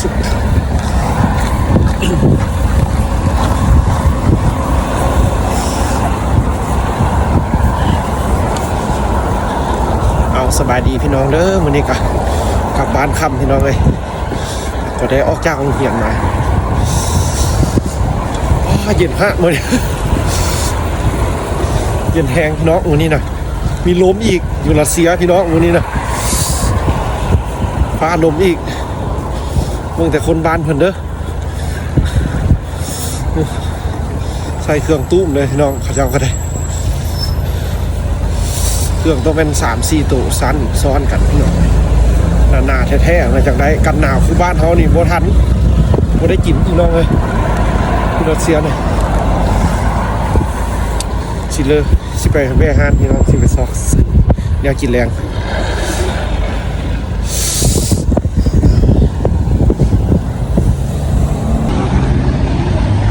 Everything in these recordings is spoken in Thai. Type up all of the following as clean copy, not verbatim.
สุดเอาสบายดีพี่น้องเด้อวันนี้ก็กลับบ้านค่ำพี่น้องเลยก็ได้ออกจากโรงเรียนมาเย็นฮะมื้อนี้เย็นแห้งพี่น้องวันนี้นะมีลมอีกอยู่รัสเซียพี่น้องวันนี้นะฟ้าลมอีกเมืองแต่คนบ้านเพิ่นเด้อใส่เครื่องตุ้มเลยพี่น้องเขาเจ้าก็ได้เครื่องต้องเป็น 3-4 ตัวสั้นซ้อนกันพี่น้องหนาๆแท้ๆมาจากไหนกันหนาวคือบ้านเฮานี่บ่ทันบ่ได้กินพี่น้องเลยพี่รัสเซียเนี่ยสิเลยสิไปแม่ฮานพี่น้องสิไปซอกแนวกินแรง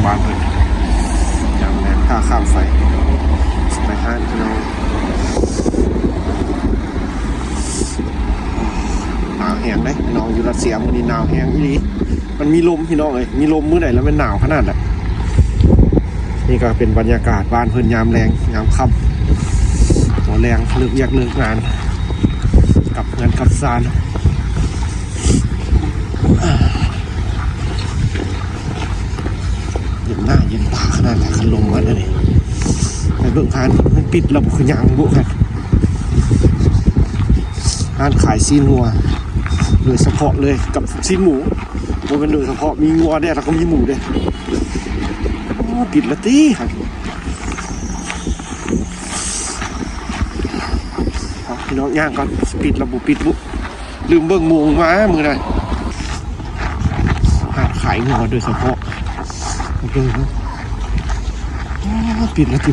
บ้านเพิ่นอย่างแรงค่าข้ามไฟสิไปฮานพี่น้องหนาวแห้งเลยพี่น้องอยู่รัสเซียมื้อนี้หนาวแห้งอีหลีมันมีลมพี่น้องเอ้ยมีลมมื้อไหนแล้วมันหนาวขนาดน่ะนี่ก็เป็นบรรยากาศบ้านเพิ่นยามแรงยามค่ำหัวแรงเลิกเลิกงานกับงานกับซานเย็นหน้าเย็นตาขนาดไหนคันลมกันนะนี่ไปเบิ่งทานมันปิดระบบขยางบุกันร้านขายซีนวัวโดยเฉพาะเลยกับซีนหมูมันเป็นโดยเฉพาะมีวัวด้วยแล้วก็มีหมูด้วยปิดละตีครับพี่น้องย่างก่อนปิดระบบปิดบุลืมเบิ่งหมูมามือหน่อยขายงัวโดยเฉพาะปิดละติ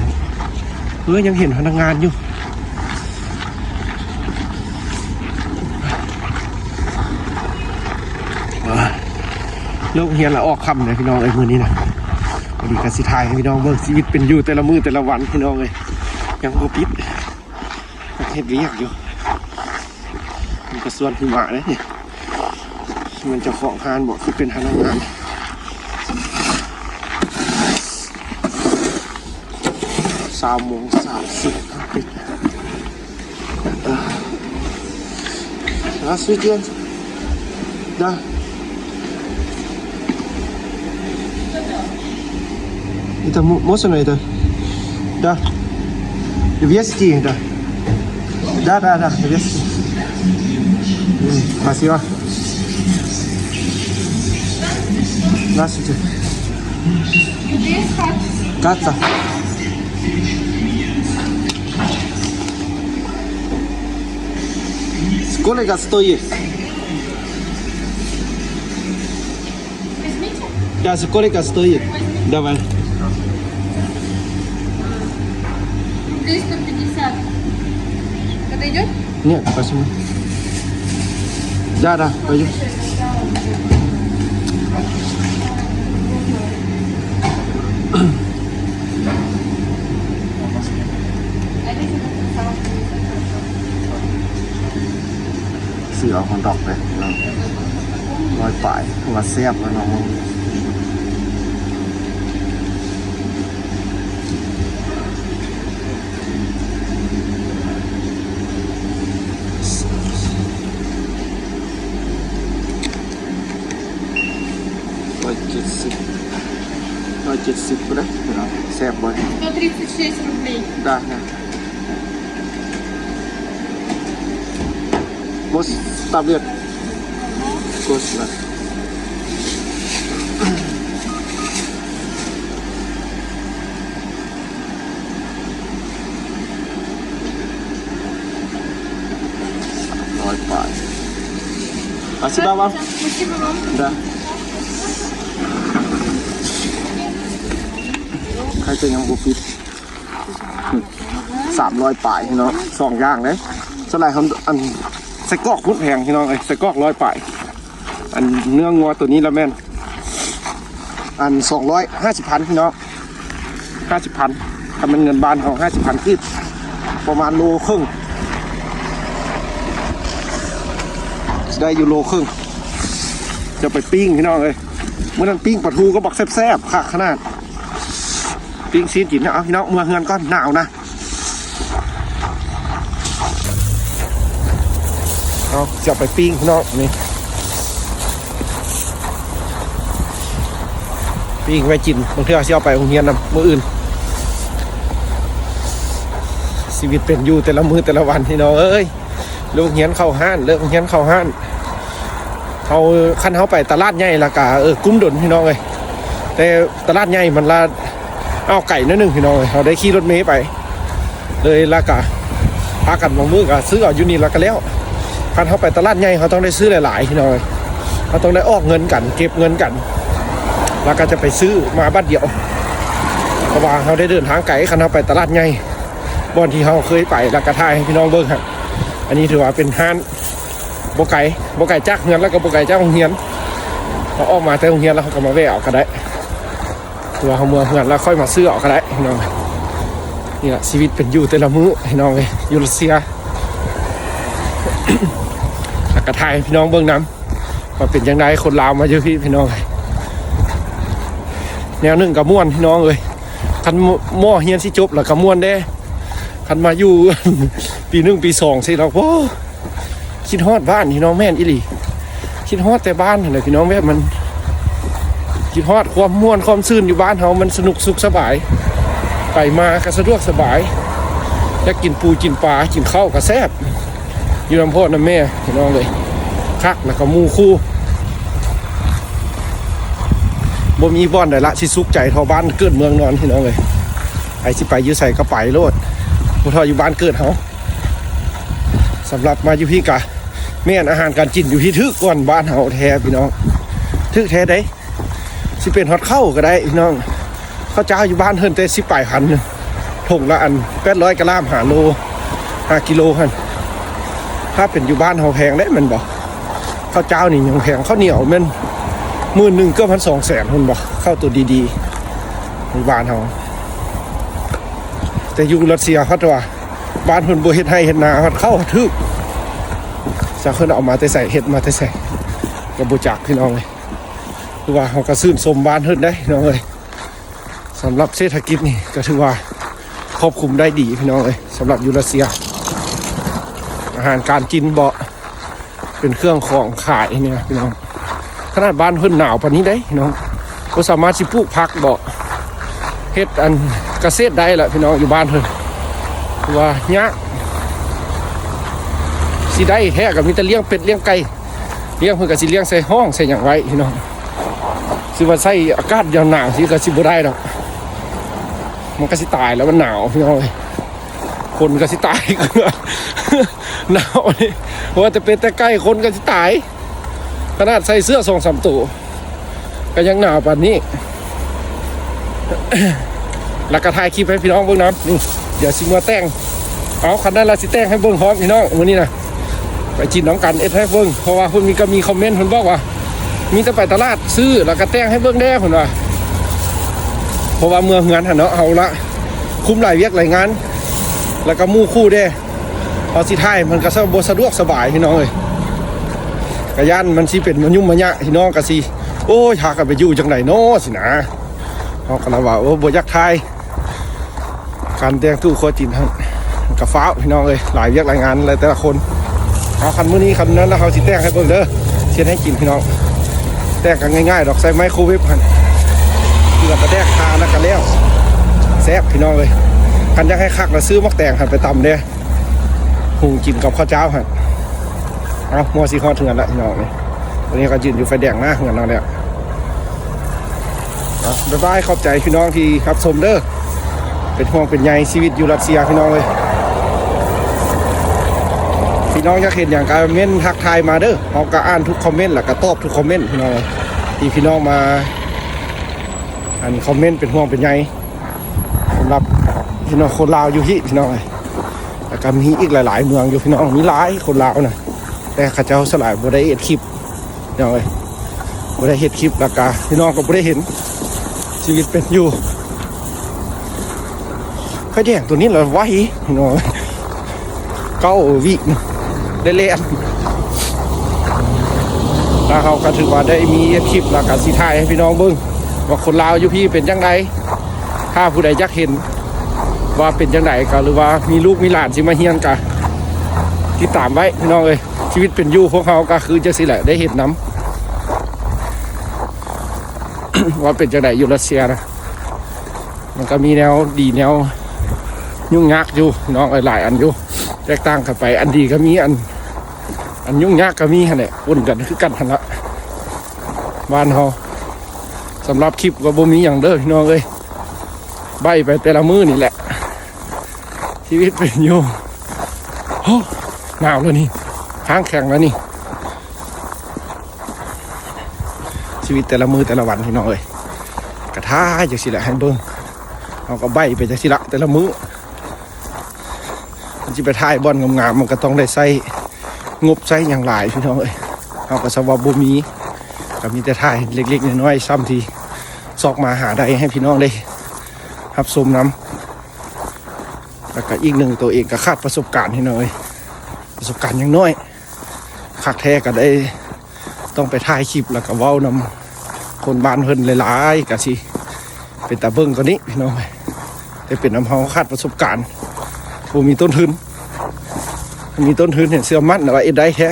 ยังเห็นพนักงานอยู่เลิกเฮียนละออกคำเลยพี่น้องไอ้มือนี้นะพอดีกสิทายให้พี่น้องเบิ่งชีวิตเป็นอยู่แต่ละมือแต่ละวันพี่น้องเลยยังบ่ปิดเฮ็ดเรียกอยู่มันก็ส่วนหิมะเลยนี่มันจะของงานบอกคือเป็นพนักงาน3:30ปิดЗдравствуйте. Да. Это можно это? Да. Вести, да. Да, вести. Спасибо. Здравствуйте. Катя. Сколько стоит? Да, сколько стоит? Давай. 350. Подойдет? Нет, почему? Да, пойдем. Sử dụng con đọc này nói phải và xem nó nói chết xịt đấy xem rồi 136 рублей. Да. Вот таблет. Вкусно. Ой, пай. Спасибо вам. Спасибо вам. Да. ใครจะยังบุปิด300ป่ายพี่น้อง2อย่างเลยสไลด์เขาอันใส่กอกพุดแพงพี่น้องใส่กอก100ป่ายอันเนื้องัวตัวนี้ละแม่นอัน250,000พี่น้อง50,000ถ้ามันเงินบานเขา50,000คือประมาณโลครึ่งได้อยู่โลครึ่ง จะไปปิ้งพี่น้องเลยเมื่อนั้นปิ้งปลาทูก็บอกแซ่บๆค่ะขนาดปิ้งซีนกินนะเอาพี่น้องเมื่อเฮือนก้อนหนาวนะเอาจะไปปิ้งพี่น้องนี่ปิ้งไว้กินบางทีเอาไปโรงเรียนนะมื้ออื่นชีวิตเป็นอยู่แต่ละมื้อแต่ละวันพี่น้องเอ้ยโรงเรียนเข้าห้านเลิกโรงเรียนเข้าห้านเขาคันเขาไปตลาดใหญ่ละกะกุ้มดนพี่น้องเลยแต่ตลาดใหญ่มันละเอาไก่นิดนึงพี่น้องเลยเขาได้ขี่รถเมล์ไปเลยละกะพากันบางมื้อกะซื้อเอาอยู่นี่ละก็แล้วคันเขาไปตลาดใหญ่เขาต้องได้ซื้อหลายๆพี่น้องเลยเขาต้องได้ออกเงินกันเก็บเงินกันแล้วก็จะไปซื้อมาบัดเดียวเพราะว่าเขาได้เดินทางไกลคันเขาไปตลาดใหญ่บ่อนที่เขาเคยไปแล้วก็ถ่ายให้พี่น้องเบิ่งครับอันนี้ถือว่าเป็นห้านโบไก่จักเงินแล้วก็โบไก่จักโรงเรียนเราออกมาแต่โรงเรียนแล้วเขาก็มาแวะออกก็ได้ตัวเขาเมืองเงินแล้วค่อยมาซื้อออกก็ได้พี่น้องนี่แหละชีวิตเป็นอยู่แต่ละมื้อพี่น้องเลยยูรัสเซีย กระทายพี่น้องเบื้องน้ำมาเป็นยังไงคนลาวมาเยอะพี่น้องเลยแนวหนึ่งกับม้วนพี่น้องเลยคันหม้อเฮียนสิจบแล้วกับม้วนได้คันมาอยู่ ปี1ปี2สิเราโอ้คิดฮอดบ้านพี่น้องแม่นอีหลีคิดฮอดแต่บ้านเลยพี่น้องแม่มันคิดฮอดความม่วนความซื่นอยู่บ้านเขามันสนุกสุขสบายไปมาก็สะดวกสบายอยากกินปูกินปลากินข้าวก็แซ่บอยู่ลำพ่อน้ำแม่พี่น้องเลยคักแล้วก็มูคู่บ่มีบ่อนได้ละสิสุขใจทอบ้านเกิดเมืองนอนพี่น้องเลยไอ้สิไปยื้อใส่กระไปโลดบ่ทออยู่บ้านเกิดเขาสำหรับมาอยู่พี่กะแม่นอาหารการกินอยู่ที่ทึกก่อนบ้านเฮาแท้พี่น้องทึกแท้ได้สิเป็นฮอดเข้าก็ได้พี่น้องข้าวเจ้าอยู่บ้านเฮิรนแต่10 ปลายพันถุงละอัน800 กรัม5 โล5 กิโลหั่นถ้าเป็นอยู่บ้านเฮาแพงได้มันบ่ข้าวเจ้านี่ยังแพงข้าวเหนียวมัน11,000เกือบ1,200,000หุ่นบ่ข้าวตัวดีๆในบ้านเฮาแต่อยู่รัสเซียเขาว่าบ้านเพิ่นบ่เฮ็ดให้เฮ็ดนาเฮ็ดเข้าทึกจะเพิ่นเอามาแต่ใส่เฮ็ดมาแต่ใส่ก็บ่จักพี่น้องเลยคือว่าเฮาก็ซื่นชมบ้านเพิ่นได้พี่น้องเอ้ยสำหรับเศรษฐกิจนี่ก็ถือว่าครอบคลุมได้ดีพี่น้องเอ้ยสำหรับอยู่รัสเซียอาหารการกินบ่เป็นเครื่องของขายเนี่ยพี่น้องขนาดบ้านเพิ่นหนาวปานนี้ได้พี่น้องบ่สามารถสิปลูกผักบ่เฮ็ดอันเกษตรได้ล่ะพี่น้องอยู่บ้านเพิ่นว่ายากสิได้แท้ก็มีแต่เลี้ยงเป็ดเลี้ยงไก่เลี้ยงเพิ่นก็สิเลี้ยงใส่ห้องใส่หยังไว้พี่น้องสิว่าใส่อากาศยามหนาวสิก็สิบ่ได้ดอกมันก็สิตายแล้วมันหนาวพี่น้องเอ้ยคนก็สิตายหนาวนี่เพราะว่าแต่เป็ดแต่ไก่คนก็สิตายขนาดใส่เสื้อ2-3 ตัวก็ยังหนาวปานนี้ แล้วก็ถ่ายคลิปให้พี่น้องเบิ่งน้ำนี่เดี๋ยวสิมาแต่งเอาคันนั้นเราสิแต่งให้เบิ่งพร้อมพี่น้องมื้อนี้นะไปกินน้ำกันให้เบิ่งเพราะว่าเพิ่นมีคอมเมนต์เพิ่นบอกว่ามีแต่ไปตลาดซื้อแล้วก็แต่งให้เบิ่งแน่เพิ่นว่าเพราะว่าเมืองงานหั่นเนาะเอาละคุ้มหลายเวียกหลายงานแล้วก็มู่คู่เด้พอสิถ่ายมันก็บ่สะดวกสบายพี่น้องเอ้ยกะย่านมันสิเป็นมันยุ่งมันยะพี่น้องก็สิโอ้ยหากันไปอยู่จังได๋เนาะสินะเฮาก็ละว่าโอ้บ่อยากถ่ายการแต่งตู้โคจินท่านกับฟ้าพี่น้องเลยหลายเวียกหลายงานเลยแต่ละคนเอาคันมื้อนี้คันนั้นแล้วเขาสิแต่งให้เบิ่งเด้อเช็ดให้กินพี่น้องแต่งกันง่ายๆดอกใส่ไมโครเวฟหั่นที่เราก็แดกทาแล้วก็แล้วแซ่บพี่น้องเลยคันอยากให้คักแล้วซื้อมักแต่งหั่นไปตำเด้อหุงกินกับข้าวเจ้าหั่นเอามัวสิฮอดถึงกันละพี่น้องนี่วันนี้ก็ยืนอยู่ไฟแดงหน้าเงินเราแล้วบ๊ายบายขอบใจพี่น้องที่รับชมเด้อเป็นห่วงเป็นใยชีวิตอยู่รัสเซียพี่น้องเลยพี่น้องอยากเห็นอย่างการเม้นทักทายมาเด้อเราก็อ่านทุกคอมเมนต์แล้วก็ตอบทุกคอมเมนต์พี่น้องเลยที่พี่น้องมาอันคอมเมนต์เป็นห่วงเป็นใยสำหรับพี่น้องคนลาวอยู่ที่พี่น้องเลยแล้วก็มีอีกหลายๆเมืองอยู่พี่น้องมีหลายคนลาวนะแต่ข้าเจ้าสลายบ่ได้เอ็ดคลิปพี่น้องเลยบ่ได้เฮ็ดคลิปแล้วก็พี่น้องก็บ่ได้เห็นชีวิตเป็นอยู่ไฟแดงตัวนี้เราไว้เนาะ9 วิได้เล่น แล้วเขาก็ถือว่าได้มีคลิปแล้วก็สิถ่ายให้พี่น้องเบิ่งว่าคนลาวอยู่พี่เป็นจังไดถ้าผู้ใดอยากเห็นว่าเป็นจังไดก็หรือว่ามีลูกมีหลานสิมาเฮียนกันติดตามไว้พี่น้องเอ้ยชีวิตเป็นอยู่พวกเขาก็คือจังซี่แหละได้เห็นน้ำ ว่าเป็นจังไดอยู่รัสเซียนะมันก็มีแนวดีแนวยุ่งยากอยู่น้องหลายอันอยู่แตกต่างกันไปอันดีก็มีอันยุ่งยากก็มีแหละวนกันคือกันหันละบ้านเขาสำหรับคลิปก็บ่มีอย่างเด้อพี่น้องเอ้ยใบไปแต่ละมือนี่แหละชีวิตเป็นอยู่โอ้หนาวแล้วนี่ห้างแข็งแล้วนี่ชีวิตแต่ละมือแต่ละวันพี่น้องเอ้ยกระท้าจากสิละให้เบิ่งเอาก็ใบไปจากสิละแต่ละมือมันจะไปถ่ายบอลงามๆมันก็ต้องได้ใส่งบใส่อย่างหลายพี่น้องเอ้ยเอาก็สวัสดิ์บ่มีก็มีแต่ถ่ายเล็กๆน้อยๆซ้ำทีซอกมาหาได้ให้พี่น้องได้รับชมน้ำแล้วก็อีกหนึ่งตัวเองก็ขาดประสบการณ์พี่น้องเอ้ยประสบการณ์ยังน้อยคักแท้ก็ได้ต้องไปถ่ายคลิปแล้วก็เว้านำคนบ้านเพิ่นหลายๆก็สิเป็นตาเบิ่งกว่านี้พี่น้องแต่เป็นน้ำเฮาขาดประสบการณ์บ่มีต้นทุนมีต้นทุนเห็นเสื้อมัดว่าเอ็ดได้แท้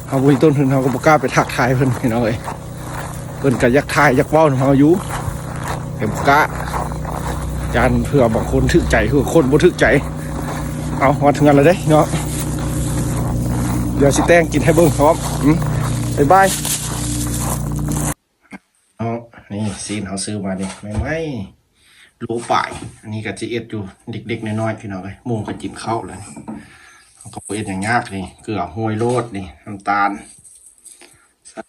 เฮาบ่มีต้นทุนเฮาก็บ่กล้าไปทักทายเพิ่นพี่น้องเอ้ยเพิ่นก็อยากถ่ายอยากเว้านำเฮาอยู่แต่บ่กล้าจานเพื่อบางคนถึกใจเพื่อคนบ่ถึกใจเอามาถึงกันแล้วเด้เนาะเดี๋ยวสิแต่งกินให้เบิ่งพร้อมบ๊ายบายเอานี่ซีนเขาซื้อมาดิไม่โลป่ายอันนี้ก็จะเอ็ดอยู่เด็กๆน้อยๆพี่น้องเลยมุงก็กินข้าวเลยเขาก็เอ็ดอย่างยากนี่เกลือห้วยโรดนี่น้ำตาลใส่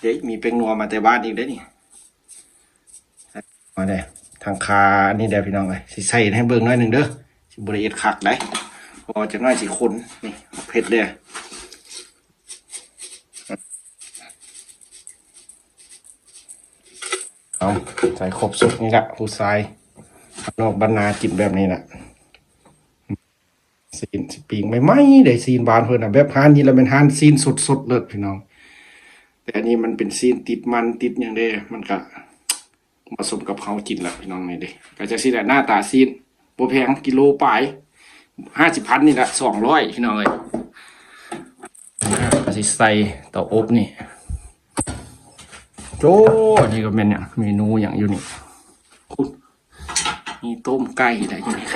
เด็กมีเป็นนัวมาแต่บ้านอีกได้นี่มาเด้ทางคานี่เด้พี่น้องเลยสิใส่ให้เบิ่งน้อยหนึ่งเด้อสิบริเอ็ดคักได้พอจะน้อยสิคนนี่เผ็ดเลยเอาใส่ครบสุกนี่แหละผู้ชายนอกบรรณาจิบแบบนี้แหละซีนปีงไม่ได้ซีนบานเพื่อนแบบฮานนี่เราเป็นฮานซีนสดเลยพี่น้องแต่อันนี้มันเป็นซีนติดมันติดอย่างเด้มันก็ผสมกับเขากินแล้วพี่น้องนี่เด้ก็จะซีนหน้าตาซีนโบแพงกิโลปลาย50,000นี่แหละ200พี่น้องเลยก็สิใส่เตาอบนี่โจ้นี่ก็เป็นเนี่ยเมนูอย่างอยู่นี่คุณมีต้มไก่อะไรอยู่นี่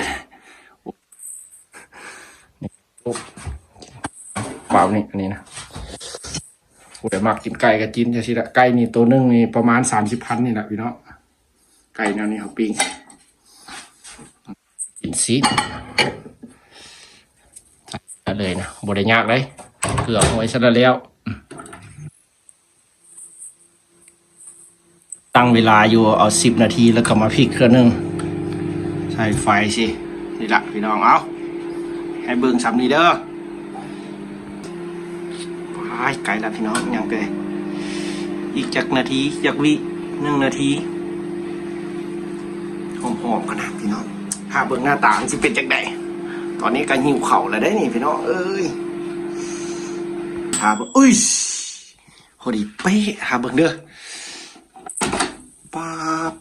นี่ต้มเปล่านี่อันนี้นะผู้ใดมักกินไก่ก็กินจะสิละไก่นี่ตัวนึงนี่ประมาณ30,000นี่แหละพี่น้องไก่แนวนี้เขาปิ้งกินซีดเลยนะบดได้ยากเลยเกลือเอาไว้ซะแล้วตั้งเวลาอยู่เอา10 นาทีแล้วก็มาพลิกเครื่องนึงใส่ไฟสินี่ละพี่น้องเอาให้เบิ่งซ้ำนี้เด้อไกลแล้วพี่น้องยังเกยอีกจักนาทีจักวิ1 นาทีหอมๆกันนะพี่น้องถ้าเบิ่งหน้าตามันสิเป็นจักใดตอนนี้ก็หิวเข่าแล้วได้นี่พี่น้องเอ้ยหาเบิ่งอุ้ยพอดีเป๊ะหาเบิ่งเด้อป๊าบ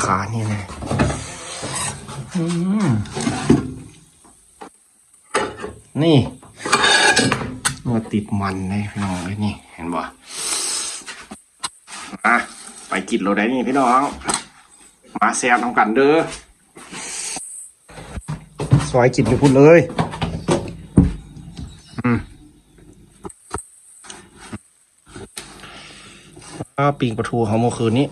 ขานี่นะนี่มาติดมันเลยพี่น้องเลยนี่เห็นบ่ไปกินเราได้นี่พี่น้องมาแซ่บน้ำกันเด้อซอยกินไปพูดเลยปิ้งปลาทูเขาเมื่อคืนนี้